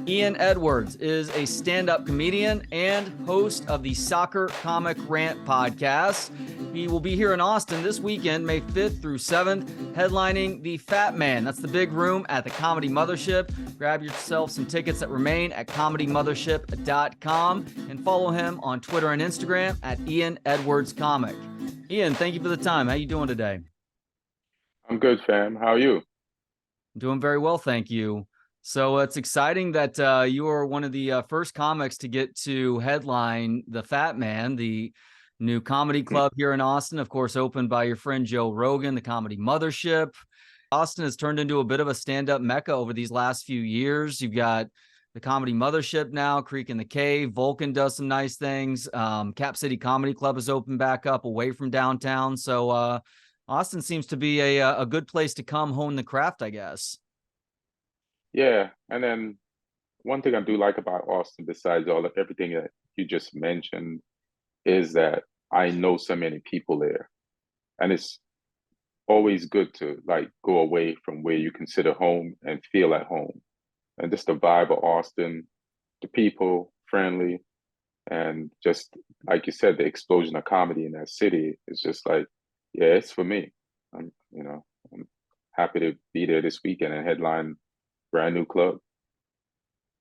Ian Edwards is a stand-up comedian and host of the Soccer Comic Rant podcast. He will be here in Austin this weekend, May 5th through 7th, headlining the Fat Man. That's the big room at the Comedy Mothership. Grab yourself some tickets that remain at comedymothership.com and follow him on Twitter and Instagram at Ian Edwards Comic. Ian, thank you for the time. How you doing today? I'm good, fam. How are you? I'm doing very well, thank you. So it's exciting that you are one of the first comics to get to headline the Fat Man, the new comedy club here in Austin, of course, opened by your friend Joe Rogan, the Comedy Mothership. Austin has turned into a bit of a stand-up mecca over these last few years. You've got the Comedy Mothership now, Creek in the Cave. Vulcan does some nice things. Cap City Comedy Club has opened back up away from downtown. So Austin seems to be a good place to come hone the craft, I guess. Yeah, and then one thing I do like about Austin, besides everything that you just mentioned, is that I know so many people there, and it's always good to like go away from where you consider home and feel at home. And just the vibe of Austin, the people, friendly, and just like you said, the explosion of comedy in that city is just like, yeah, it's for me. I'm happy to be there this weekend and headline brand new club.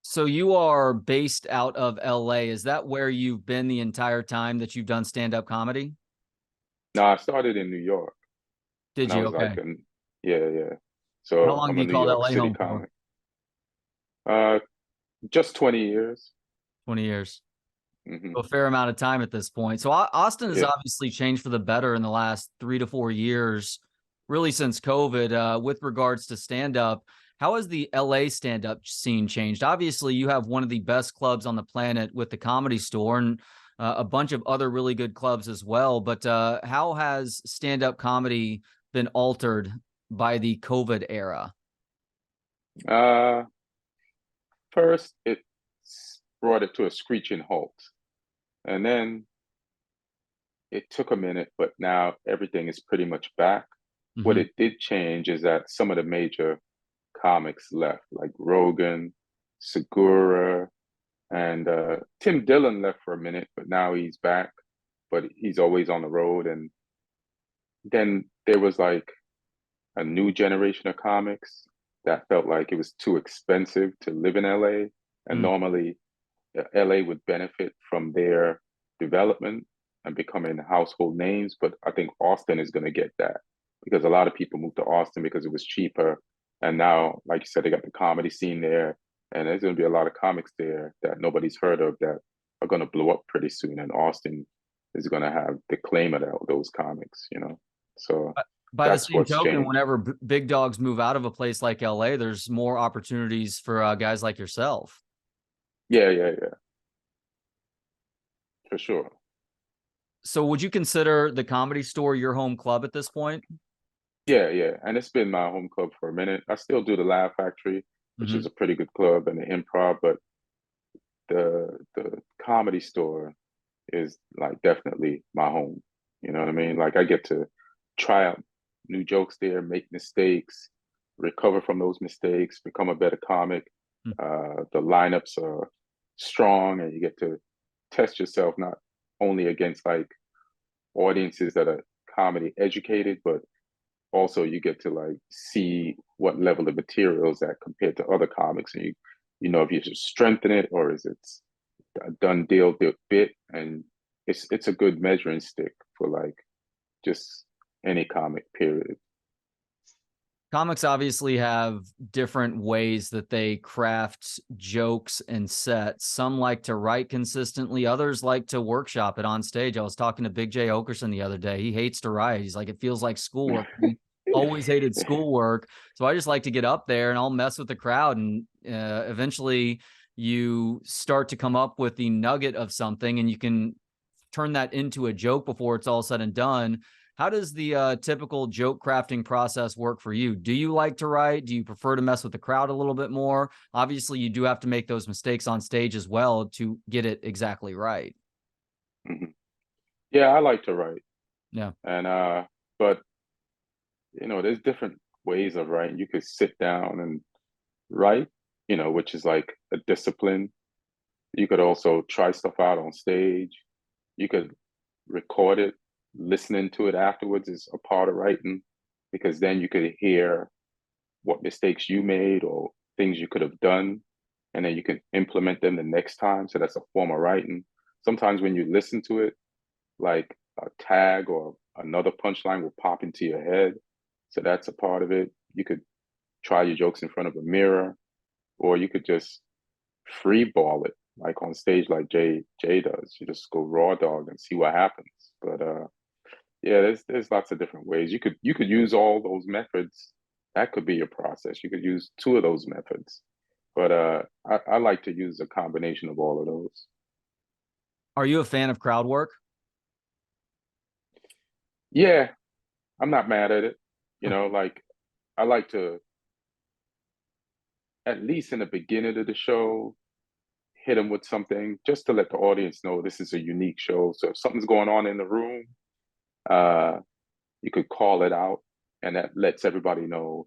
So you are based out of LA. Is that where you've been the entire time that you've done stand-up comedy? No, I started in New York, Did and I you? was Okay. like, yeah. How So long I'm do a you New call York LA City home for? comic. Uh, just 20 years. 20 years. Hmm. A fair amount of time at this point. So Austin has Yeah. obviously changed for the better in the last 3 to 4 years, really since COVID, with regards to stand-up. How has the LA stand-up scene changed? Obviously, you have one of the best clubs on the planet with the Comedy Store and a bunch of other really good clubs as well. But how has stand-up comedy been altered by the COVID era? Uh, First, it brought it to a screeching halt, and then it took a minute, but now everything is pretty much back. What Mm-hmm. it did change is that some of the major comics left, like Rogan, Segura, and Tim Dillon left for a minute, but now he's back. But he's always on the road. And then there was like a new generation of comics that felt like it was too expensive to live in LA. And normally, LA would benefit from their development and becoming household names. But I think Austin is going to get that because a lot of people moved to Austin because it was cheaper. And now, like you said, they got the comedy scene there. And there's going to be a lot of comics there that nobody's heard of that are going to blow up pretty soon. And Austin is going to have the claim of those comics. So By the that's same what's token, changed. whenever big dogs move out of a place like LA, there's more opportunities for guys like yourself. Yeah, for sure. So would you consider the Comedy Store your home club at this point? Yeah. And it's been my home club for a minute. I still do the Laugh Factory, which Mm-hmm. is a pretty good club, and the Improv, but the Comedy Store is like definitely my home. You know what I mean? Like I get to try out new jokes there, make mistakes, recover from those mistakes, become a better comic. The lineups are strong, and you get to test yourself not only against like audiences that are comedy educated, but also you get to like see what level of materials that compared to other comics, and you know if you should strengthen it or is it a done deal bit, and it's a good measuring stick for like just any comic period. Comics obviously have different ways that they craft jokes and sets. Some like to write consistently. Others like to workshop it on stage. I was talking to Big J Okerson the other day. He hates to write. He's like, it feels like schoolwork. He always hated schoolwork. So I just like to get up there and I'll mess with the crowd. And eventually you start to come up with the nugget of something and you can turn that into a joke before it's all said and done. How does the typical joke crafting process work for you? Do you like to write? Do you prefer to mess with the crowd a little bit more? Obviously, you do have to make those mistakes on stage as well to get it exactly right. Mm-hmm. Yeah, I like to write, Yeah. and but there's different ways of writing. You could sit down and right, which is like a discipline. You could also try stuff out on stage. You could record it. Listening to it afterwards is a part of writing because then you could hear what mistakes you made or things you could have done, and then you can implement them the next time. So that's a form of writing. Sometimes when you listen to it, like a tag or another punchline will pop into your head. So that's a part of it. You could try your jokes in front of a mirror, or you could just free ball it like on stage like Jay does. You just go raw dog and see what happens. But yeah, there's lots of different ways. You could use all those methods. That could be your process. You could use two of those methods. But I like to use a combination of all of those. Are you a fan of crowd work? Yeah, I'm not mad at it. Like I like to, at least in the beginning of the show, hit them with something just to let the audience know this is a unique show. So if something's going on in the room, uh, you could call it out, and that lets everybody know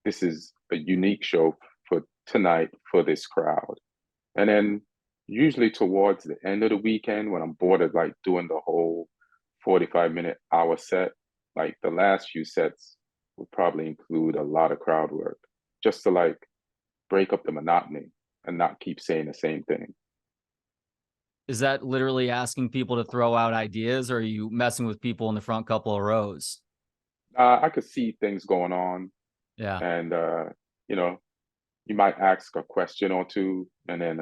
this is a unique show for tonight for this crowd. And then usually towards the end of the weekend, when I'm bored of like doing the whole 45-minute hour set, like the last few sets would probably include a lot of crowd work just to like break up the monotony and not keep saying the same thing. Is that literally asking people to throw out ideas, or are you messing with people in the front couple of rows? I could see things going on, Yeah. and you know, you might ask a question or two, and then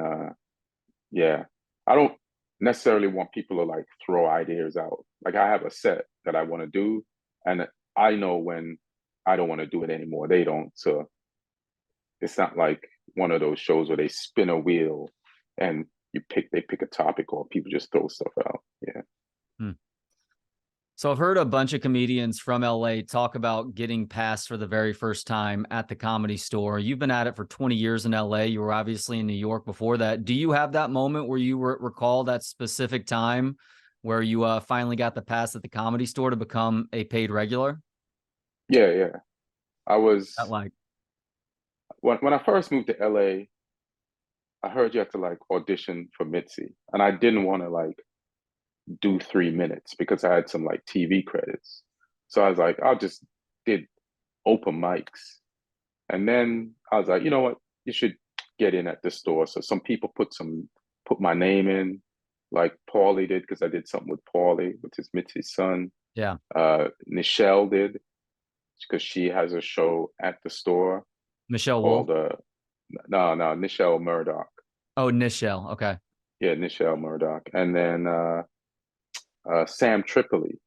yeah, I don't necessarily want people to like throw ideas out. Like I have a set that I want to do, and I know when I don't want to do it anymore. They don't, so it's not like one of those shows where they spin a wheel and they pick a topic or people just throw stuff out. Yeah. Hmm. So I've heard a bunch of comedians from LA talk about getting passed for the very first time at the Comedy Store. You've been at it for 20 years in LA. You were obviously in New York before that. Do you have that moment where you recall that specific time where you finally got the pass at the Comedy Store to become a paid regular? Yeah, yeah. I That was like, when I first moved to LA, I heard you had to like audition for Mitzi, and I didn't want to like do 3 minutes because I had some like TV credits. So I was like, I'll just did open mics. And then I was like, you know what? You should get in at the store. So some people put my name in, like Paulie did, because I did something with Paulie, which is Mitzi's son. yeah. Nichelle did, because she has a show at the store Michelle Wolf. called no, Nichelle Murdoch. Oh, Nichelle. Okay. Yeah, Nichelle Murdoch. And then Sam Tripoli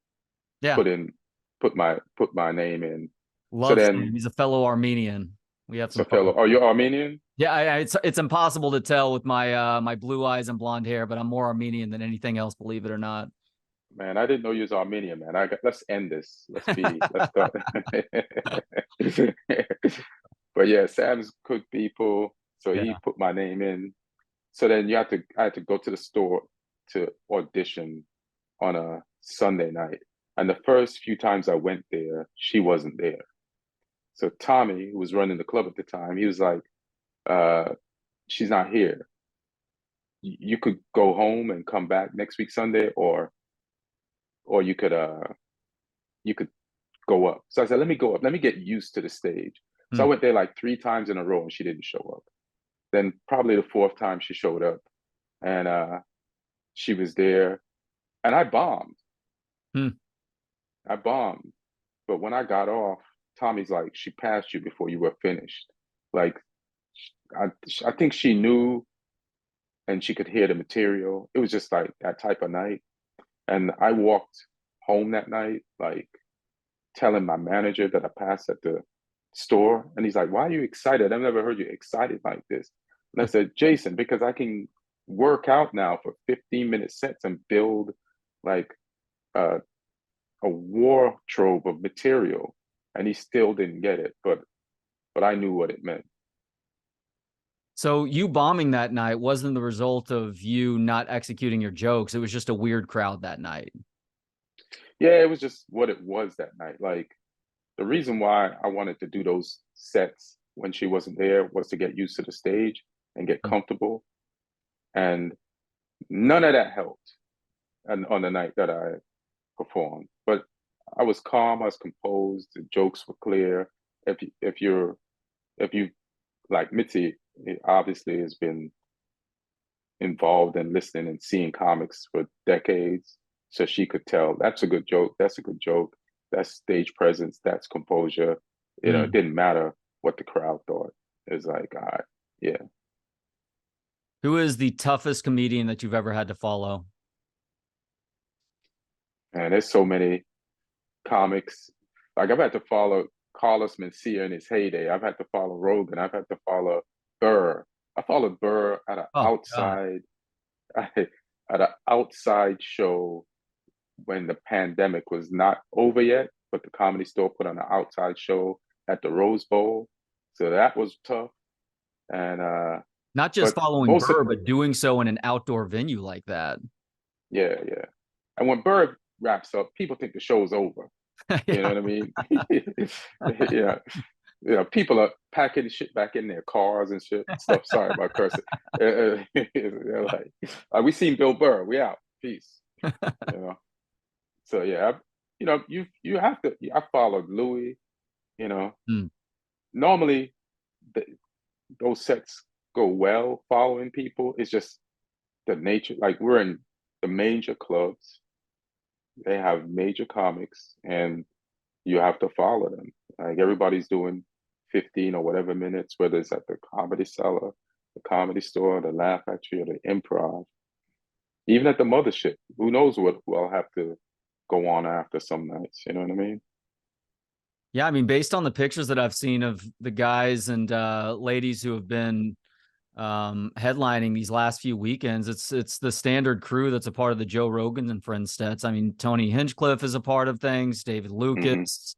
Yeah. put in put my name in. So Love Sam. then He's a fellow Armenian. We have some Safelo, fun. are you Armenian? Yeah, it's impossible to tell with my my blue eyes and blonde hair, but I'm more Armenian than anything else, believe it or not. Man, I didn't know you was Armenian, man. Let's end this. Let's start. But yeah, Sam's cook people. So he Yeah. put my name in. So then I had to go to the store to audition on a Sunday night. And the first few times I went there, she wasn't there. So Tommy, who was running the club at the time, he was like, uh, she's not here. You could go home and come back next week Sunday, or you could go up. So I said, let me go up. Let me get used to the stage. So Hmm. I went there like 3 times in a row and she didn't show up. Then probably the fourth time she showed up, and she was there, and I bombed. Hmm. I bombed. But when I got off, Tommy's like, she passed you before you were finished. Like, I, I think she knew and she could hear the material. It was just like that type of night. And I walked home that night, like telling my manager that I passed at the store. And he's like, why are you excited? I've never heard you excited like this. And I said, Jason, because I can work out now for 15-minute sets and build like a, a wardrobe of material. And he still didn't get it, but I knew what it meant. So you bombing that night wasn't the result of you not executing your jokes. It was just a weird crowd that night. Yeah, it was just what it was that night. Like the reason why I wanted to do those sets when she wasn't there was to get used to the stage and get comfortable. And none of that helped and on the night that I performed. But I was calm, I was composed, the jokes were clear. If you like Mitzi obviously has been involved in listening and seeing comics for decades. So she could tell that's a good joke, that's a good joke, that's stage presence, that's composure. It didn't matter what the crowd thought. It's like, all right, yeah. Who is the toughest comedian that you've ever had to follow? And there's so many comics. Like I've had to follow Carlos Mencia in his heyday. I've had to follow Rogan. I've had to follow Burr. I followed Burr at an outside at an outside show when the pandemic was not over yet, but the Comedy Store put on an outside show at the Rose Bowl. So that was tough. And not just following Burr, but doing so in an outdoor venue like that. Yeah, yeah. And when Burr wraps up, people think the show's over. You know what I mean? Yeah. People are packing shit back in their cars and shit. Stuff. Sorry about cursing. Like, we seen Bill Burr. We out. Peace. So yeah, you have to. I followed Louis. Normally those sets go well following people. It's just the nature. Like we're in the major clubs. They have major comics, and you have to follow them. Like everybody's doing 15 or whatever minutes, whether it's at the Comedy Cellar, the Comedy Store, the Laugh Factory, or the Improv. Even at the Mothership, who knows what I'll have to go on after some nights. You know what I mean? Yeah, I mean, based on the pictures that I've seen of the guys and ladies who have been headlining these last few weekends, it's the standard crew that's a part of the Joe Rogan and Friends sets. I mean, Tony Hinchcliffe is a part of things, David Lucas,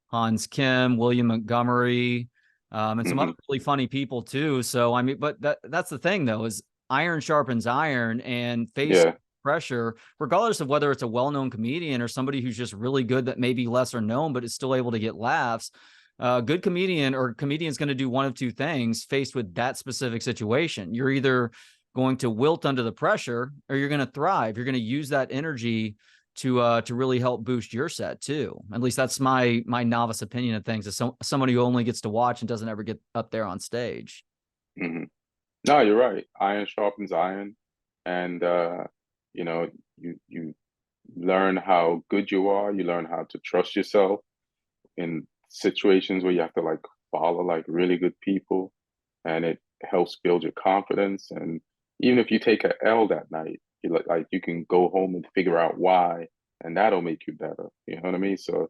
Hans Kim, William Montgomery, and some other really funny people too. So I mean, but that's the thing though, is iron sharpens iron, and face pressure, regardless of whether it's a well-known comedian or somebody who's just really good that may be lesser known but is still able to get laughs. A good comedian or comedian's going to do one of two things faced with that specific situation. You're either going to wilt under the pressure or you're going to thrive. You're going to use that energy to really help boost your set too. At least that's my novice opinion of things, as somebody who only gets to watch and doesn't ever get up there on stage. No, you're right. Iron sharpens iron. And you learn how good you are. You learn how to trust yourself in situations where you have to like follow like really good people, and it helps build your confidence. And even if you take an L that night, you can go home and figure out why, and that'll make you better. You know what I mean? So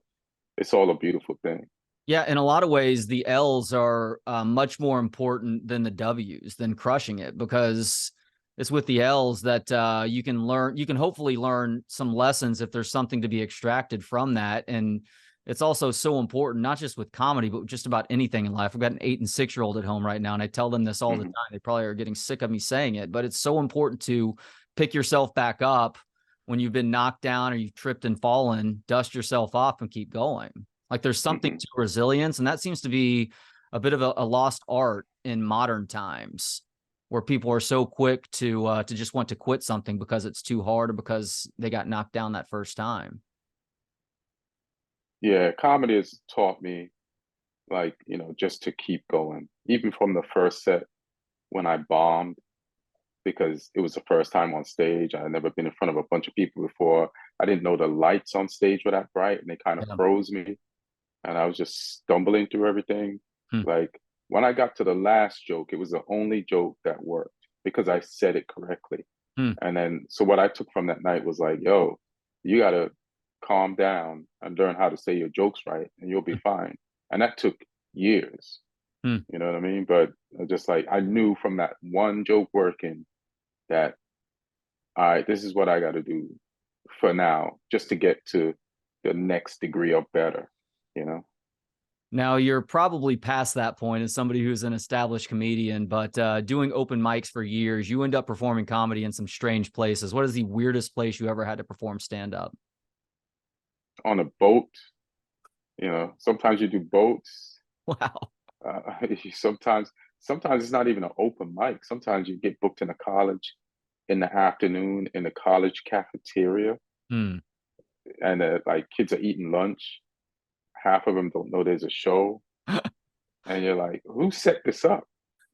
it's all a beautiful thing. Yeah, in a lot of ways, the L's are much more important than the W's, than crushing it, because it's with the L's that you can hopefully learn some lessons if there's something to be extracted from that. And it's also so important, not just with comedy, but just about anything in life. I've got an 8 and 6-year-old at home right now, and I tell them this all the time. They probably are getting sick of me saying it, but it's so important to pick yourself back up when you've been knocked down or you've tripped and fallen, dust yourself off and keep going. Like there's something to resilience, and that seems to be a bit of a lost art in modern times, where people are so quick to just want to quit something because it's too hard or because they got knocked down that first time. Yeah, comedy has taught me, like, just to keep going. Even from the first set when I bombed, because it was the first time on stage. I had never been in front of a bunch of people before. I didn't know the lights on stage were that bright, and they kind of froze me. And I was just stumbling through everything. Like when I got to the last joke, it was the only joke that worked because I said it correctly. And then, so what I took from that night was like, yo, you got to calm down and learn how to say your jokes right, and you'll be fine. And that took years. You know what I mean? But just like, I knew from that one joke working that, all right, this is what I got to do for now, just to get to the next degree of better. Now you're probably past that point as somebody who's an established comedian, but doing open mics for years, you end up performing comedy in some strange places. What is the weirdest place you ever had to perform stand-up? On a boat. Sometimes you do boats. Wow. Sometimes, sometimes it's not even an open mic. Sometimes you get booked in a college in the afternoon in the college cafeteria, Hmm. and like kids are eating lunch. Half of them don't know there's a show, and you're like, "Who set this up?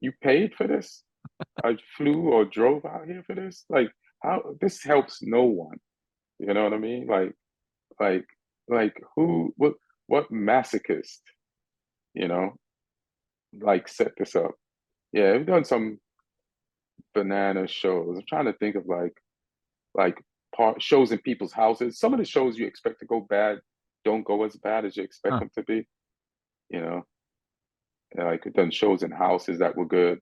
You paid for this? I flew or drove out here for this? Like, how this helps no one? You know what I mean? like, like who? What masochist? You know, like set this up? Yeah, we've done some banana shows. I'm trying to think of like part shows in people's houses. Some of the shows you expect to go bad don't go as bad as you expect Huh. them to be. You know, like we've done shows in houses that were good.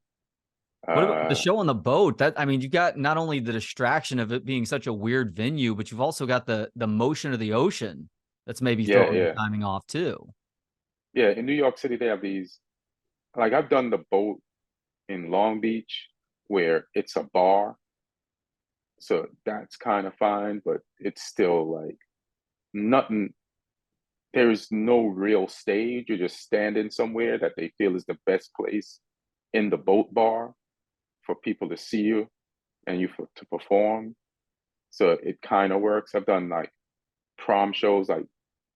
What about the Uh, show on the boat? That, I mean, you got not only the distraction of it being such a weird venue, but you've also got the motion of the ocean that's maybe yeah, throwing the yeah, timing off too. yeah. In New York City, they have these. Like I've done the boat in Long Beach where it's a bar, so that's kind of fine, but it's still like nothing. There's no real stage. You're just standing somewhere that they feel is the best place in the boat bar for people to see you and to perform. So it kind of works. I've done like prom shows, like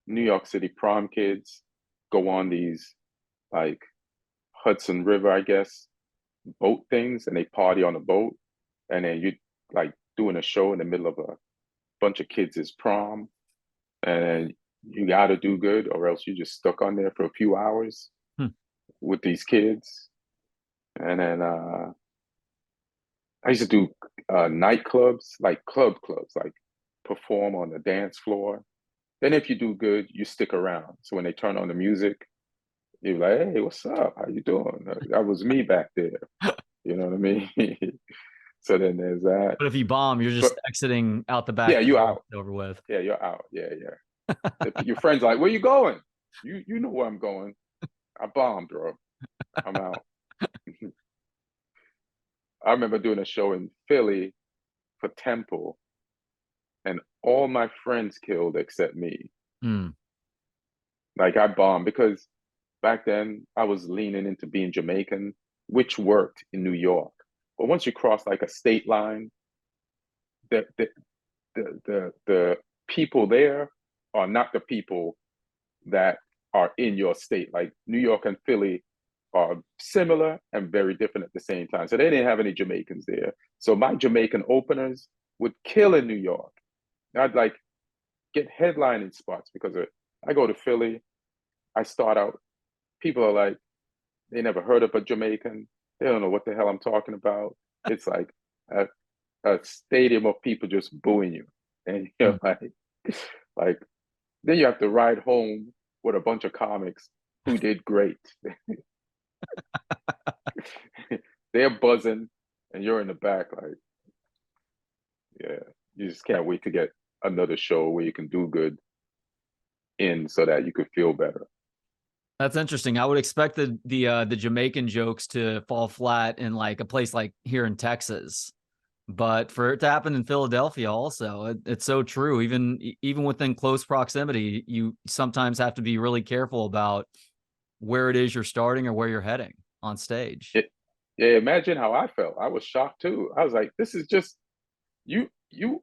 New York City prom kids go on these like Hudson River, I guess, boat things, and they party on a boat, and then you like doing a show in the middle of a bunch of kids' prom, and you got to do good, or else you just stuck on there for a few hours Hmm. with these kids. And then I used to do nightclubs, like clubs, like perform on the dance floor. Then if you do good, you stick around. So when they turn on the music, you're like, "Hey, what's up? How you doing?" That was me back there. You know what I mean? So then there's that. But if you bomb, you're But just exiting out the yeah, back you door. out. It's over with. Yeah, you're out. Yeah, yeah. Your friends are like, "Where you going?" You know where I'm going. I bombed, bro. I'm out. I remember doing a show in Philly for Temple, and all my friends killed except me. Hmm. Like I bombed because back then I was leaning into being Jamaican, which worked in New York. But once you cross like a state line, the the the people there are not the people that are in your state. Like New York and Philly are similar and very different at the same time. So they didn't have any Jamaicans there. So my Jamaican openers would kill in New York. I'd like get headlining spots because I go to Philly, I start out, people are like, they never heard of a Jamaican. They don't know what the hell I'm talking about. It's like a, a stadium of people just booing you. And Hmm. you're like, then you have to ride home with a bunch of comics who did great. They're buzzing and you're in the back, like, yeah, you just can't wait to get another show where you can do good in so that you could feel better. That's interesting. I would expect the Jamaican jokes to fall flat in like a place like here in Texas, but for it to happen in Philadelphia also, it's so true. Even within close proximity, you sometimes have to be really careful about where it is you're starting or where you're heading on stage. It, yeah, imagine how I felt. I was shocked too. I was like, this is just you, you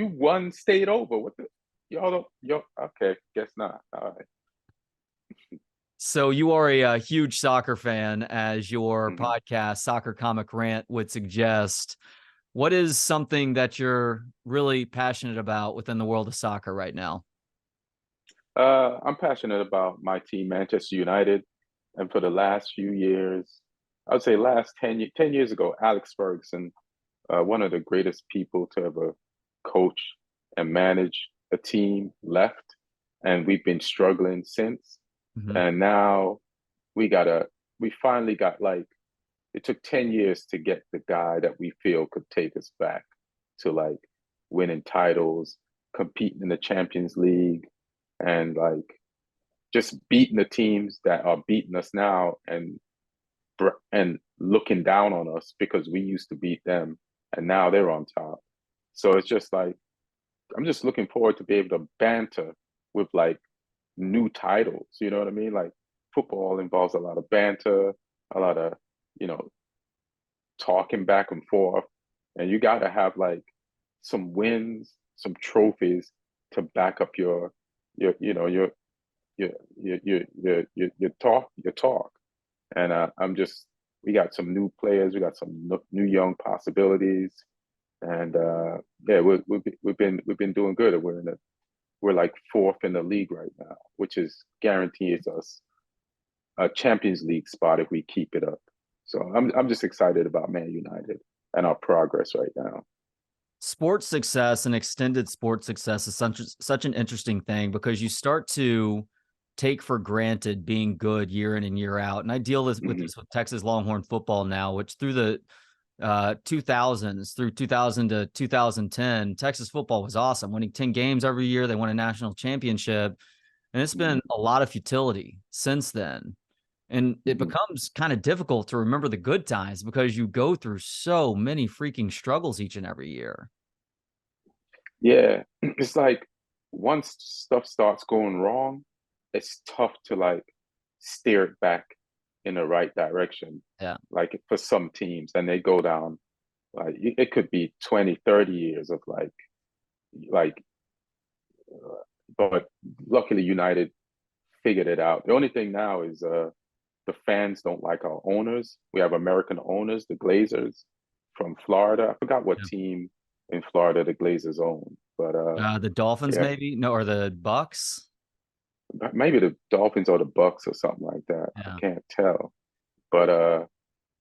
one state over. What the y'all don't y'all okay, guess not. All right. So you are a huge soccer fan, as your Mm-hmm. podcast, Soccer Comic Rant, would suggest. What is something that you're really passionate about within the world of soccer right now? I'm passionate about my team, Manchester United, and for the last few years, I would say last 10 years ago, Alex Ferguson, one of the greatest people to ever coach and manage a team, left, and we've been struggling since. Mhm. And now we got a, we finally got like, it took 10 years to get the guy that we feel could take us back to like winning titles, competing in the Champions League, and like just beating the teams that are beating us now and looking down on us because we used to beat them and now they're on top. So it's just like I'm just looking forward to be able to banter with like new titles. You know what I mean? Like football involves a lot of banter, a lot of, you know, talking back and forth, and you got to have like some wins, some trophies to back up your you know your talk. And I'm just we got some new players, we got some new young possibilities, and yeah, we've been doing good. We're like fourth in the league right now, which is guarantees us a Champions League spot if we keep it up. So I'm just excited about Man United and our progress right now. Sports success and extended sports success is such an interesting thing because you start to take for granted being good year in and year out. And I deal with this with Texas Longhorn football now, which through the 2000s, through 2000 to 2010, Texas football was awesome, winning 10 games every year. They won a national championship, and it's been a lot of futility since then. And it becomes kind of difficult to remember the good times because you go through so many freaking struggles each and every year. Yeah, it's like once stuff starts going wrong, it's tough to like steer it back in the right direction. Yeah. Like for some teams, and they go down like it could be 20, 30 years of like but luckily United figured it out. The only thing now is the fans don't like our owners. We have American owners, the Glazers from Florida. I forgot what Yeah. team in Florida the Glazers own, but The Dolphins, yeah, maybe? No, or the Bucks? maybe the Dolphins or the Bucks or something like that. I Yeah. can't tell, but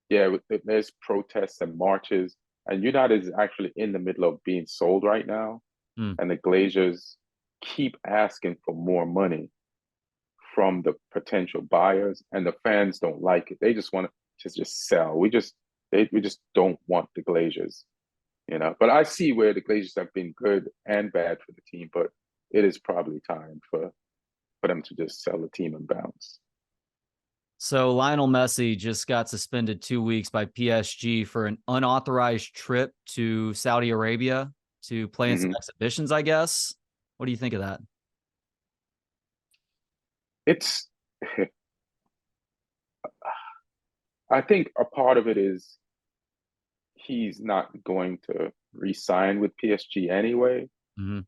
yeah, there's protests and marches, and United is actually in the middle of being sold right now, Hmm. and the Glazers keep asking for more money from the potential buyers, and the fans don't like it. They just want to just sell. We just don't want the Glazers, you know. But I see where the Glazers have been good and bad for the team, but it is probably time for them to just sell the team and bounce. So Lionel Messi just got suspended 2 weeks by PSG for an unauthorized trip to Saudi Arabia to play in some Mm-hmm. exhibitions, I guess. What do you think of that? It's, I think a part of it is he's not going to re-sign with PSG anyway, Mm-hmm.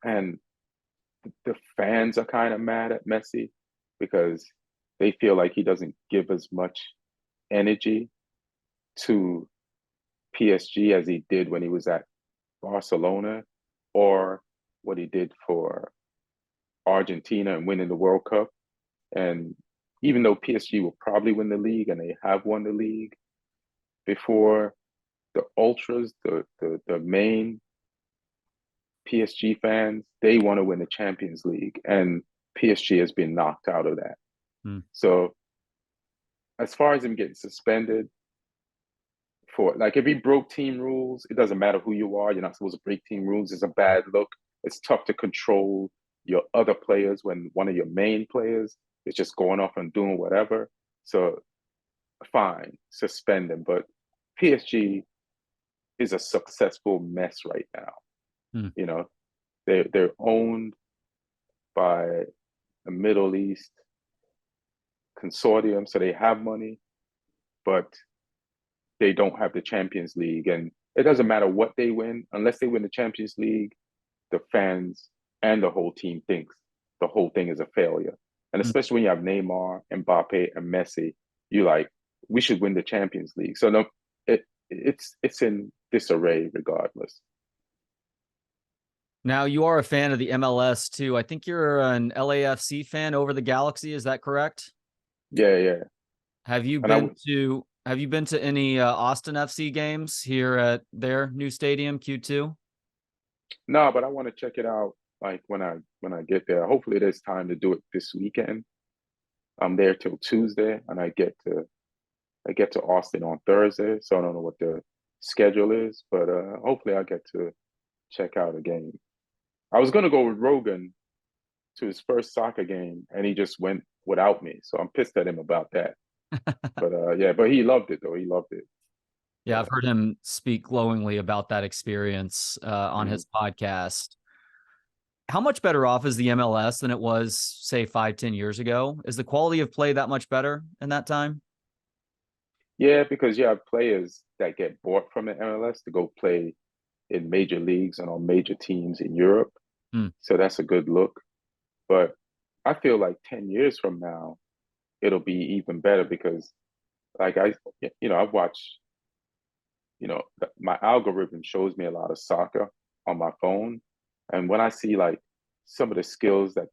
and the fans are kind of mad at Messi because they feel like he doesn't give as much energy to PSG as he did when he was at Barcelona or what he did for Argentina and winning the World Cup. And even though PSG will probably win the league and they have won the league before, the ultras, the main PSG fans, they want to win the Champions League, and PSG has been knocked out of that. Hmm. So as far as him getting suspended for like if he broke team rules, it doesn't matter who you are. You're not supposed to break team rules. It's a bad look. It's tough to control your other players when one of your main players is just going off and doing whatever. So fine, suspend him. But PSG is a successful mess right now. Hmm. You know, they're owned by a Middle East consortium, so they have money, but they don't have the Champions League. And it doesn't matter what they win, unless they win the Champions League, the fans and the whole team thinks the whole thing is a failure. And Hmm. especially when you have Neymar, Mbappe, and Messi, you like, we should win the Champions League. So no, it's in disarray regardless. Now, you are a fan of the MLS too. I think you're an LAFC fan over the Galaxy. Is that correct? Yeah, yeah. Have you And I been to Have you been to any Austin FC games here at their new stadium, Q2? no, but I want to check it out like when I get there. Hopefully there's time to do it this weekend. I'm there till Tuesday and I get to Austin on Thursday, so I don't know what the schedule is, but hopefully I get to check out a game. I was gonna go with Rogan to his first soccer game, and he just went without me, so I'm pissed at him about that. But yeah, but he loved it though. He loved it. Yeah, I've heard him speak glowingly about that experience on Mhm. his podcast. How much better off is the MLS than it was, say, 5, 10 years ago? Is the quality of play that much better in that time? Yeah, because you have players that get bought from the MLS to go play in major leagues and on major teams in Europe. Hmm. So that's a good look. But I feel like 10 years from now, it'll be even better because like I've watched, my algorithm shows me a lot of soccer on my phone. And when I see like some of the skills that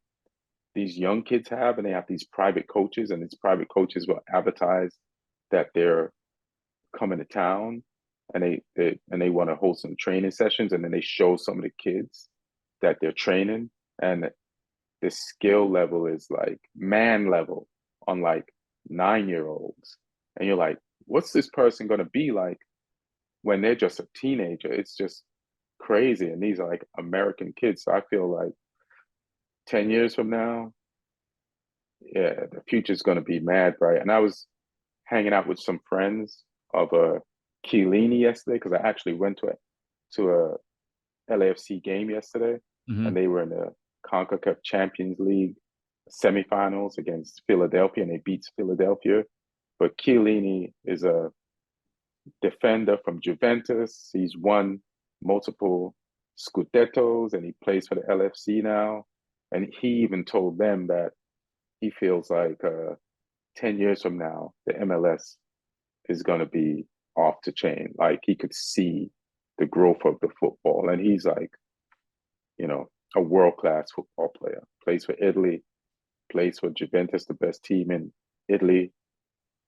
these young kids have, and they have these private coaches, and these private coaches will advertise that they're coming to town and they want to hold some training sessions, and then they show some of the kids that they're training, and the skill level is like man level on like 9 year olds. And you're like, what's this person going to be like when they're just a teenager? It's just crazy. And these are like American kids. So I feel like 10 years from now, yeah, the future's going to be mad bright. And I was hanging out with some friends of Chiellini yesterday because I actually went to a LAFC game yesterday, Mm-hmm. and they were in the CONCACAF Champions League semifinals against Philadelphia, and they beat Philadelphia. But Chiellini is a defender from Juventus. He's won multiple Scudettos, and he plays for the LFC now. And he even told them that he feels like 10 years from now, the MLS is going to be off the chain. Like he could see the growth of the football. And he's like, a world class football player. Plays for Italy, plays for Juventus, the best team in Italy,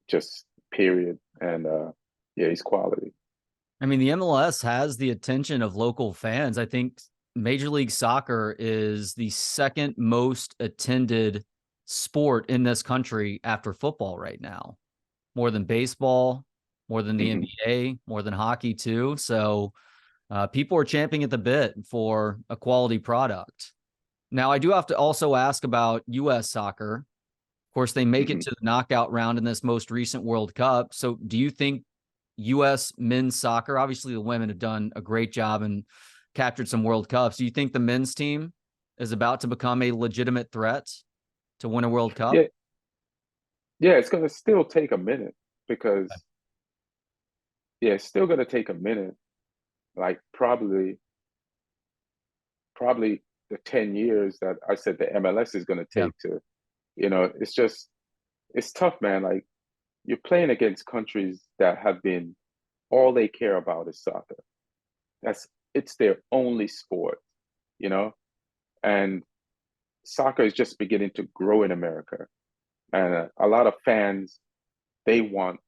just period. And yeah, he's quality. I mean, the MLS has the attention of local fans. I think Major League Soccer is the second most attended sport in this country after football right now, more than baseball, more than the Mm-hmm. NBA, more than hockey, too. So people are champing at the bit for a quality product. Now, I do have to also ask about U.S. soccer. Of course, they make it Mm-hmm. to the knockout round in this most recent World Cup. So do you think U.S. men's soccer, obviously the women have done a great job and captured some World Cups. Do you think the men's team is about to become a legitimate threat to win a World Cup? Yeah, yeah, it's gonna still take a minute because yeah, it's still gonna take a minute. Like probably the 10 years that I said the MLS is gonna Yeah. take to, it's tough, man. Like you're playing against countries that have been all they care about is soccer. That's it's their only sport, you know? And soccer is just beginning to grow in America. And a lot of fans, they want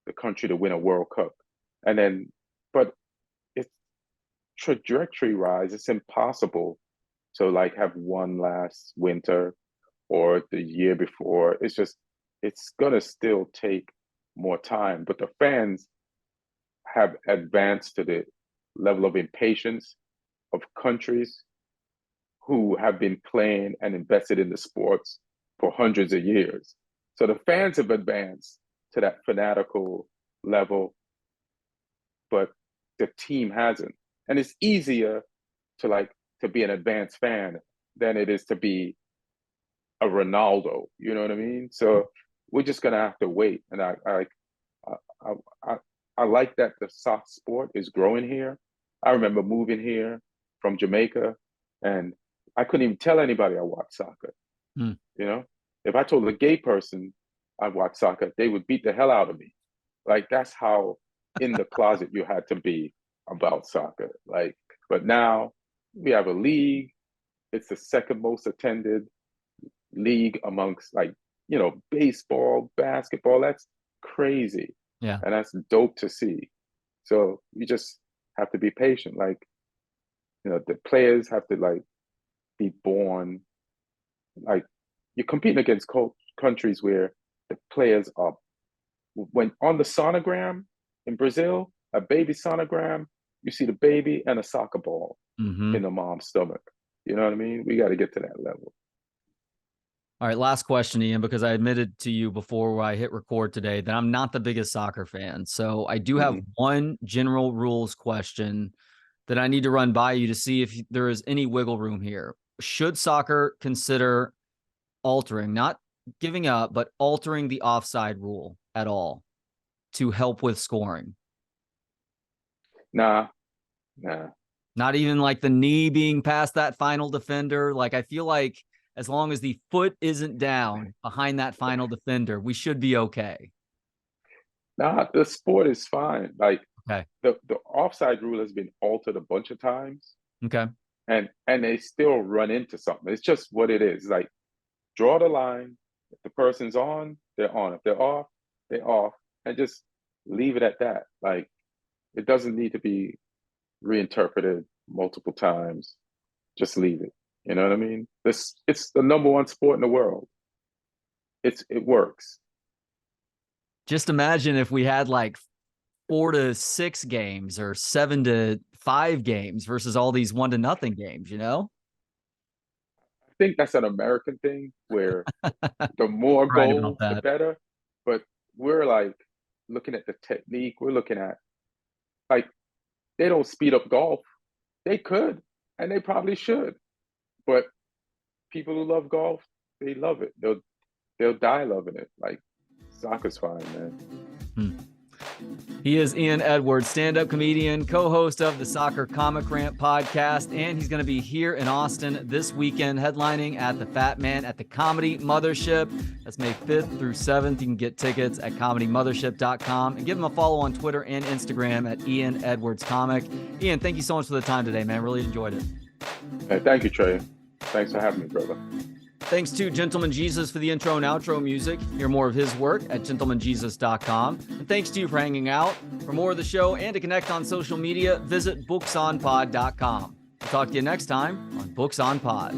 the country to win a World Cup. And then, but it's trajectory rise, it's impossible to like have one last winter or the year before. It's gonna still take more time. But the fans have advanced to the level of impatience of countries who have been playing and invested in the sports for hundreds of years. So the fans have advanced to that fanatical level, but the team hasn't. And it's easier to like to be an advanced fan than it is to be a Ronaldo. You know what I mean? So we're just gonna have to wait. And I, I, I like that the soft sport is growing here. I remember moving here from Jamaica, and I couldn't even tell anybody I watched soccer. Hmm. You know, if I told a gay person I watched soccer, they would beat the hell out of me. Like that's how in the closet you had to be about soccer. Like, but now we have a league. It's the second most attended league amongst like baseball, basketball. That's crazy, Yeah. and that's dope to see. So you just have to be patient. Like the players have to like be born. Like you're competing against countries where the players are when on the sonogram in Brazil, a baby sonogram, you see the baby and a soccer ball Mm-hmm. in the mom's stomach. You know what I mean? We got to get to that level. All right, last question, Ian, because I admitted to you before I hit record today that I'm not the biggest soccer fan. So I do have Mm-hmm. one general rules question that I need to run by you to see if there is any wiggle room here. Should soccer consider altering, not giving up, but altering the offside rule at all to help with scoring? Nah. Not even like the knee being past that final defender. Like, I feel like as long as the foot isn't down behind that final defender, we should be okay. Nah, the sport is fine. Like, okay, the offside rule has been altered a bunch of times. Okay. And they still run into something. It's just what it is. Like, draw the line. If the person's on, they're on. If they're off, they're off. And just leave it at that. Like, it doesn't need to be reinterpreted multiple times. Just leave it. You know what I mean? It's the number one sport in the world. It works. Just imagine if we had like 4 to 6 games or 7 to 5 games versus all these 1-0 games, you know? I think that's an American thing where the more Right goals, about the that. better. But we're like looking at the technique. We're looking at, like, they don't speed up golf. They could, and they probably should. But people who love golf, they love it. They'll die loving it. Like, soccer's fine, man. He is Ian Edwards, stand-up comedian, co-host of the Soccer Comic Rant podcast, and he's going to be here in Austin this weekend, headlining at the Fat Man at the Comedy Mothership. That's May 5th through 7th. You can get tickets at comedymothership.com, and give him a follow on Twitter and Instagram at Ian Edwards Comic. Ian, thank you so much for the time today, man. Really enjoyed it. Hey, thank you, Trey. Thanks for having me, brother. Thanks to Gentleman Jesus for the intro and outro music. Hear more of his work at gentlemanjesus.com. And thanks to you for hanging out. For more of the show and to connect on social media, visit booksonpod.com. We'll talk to you next time on Books on Pod.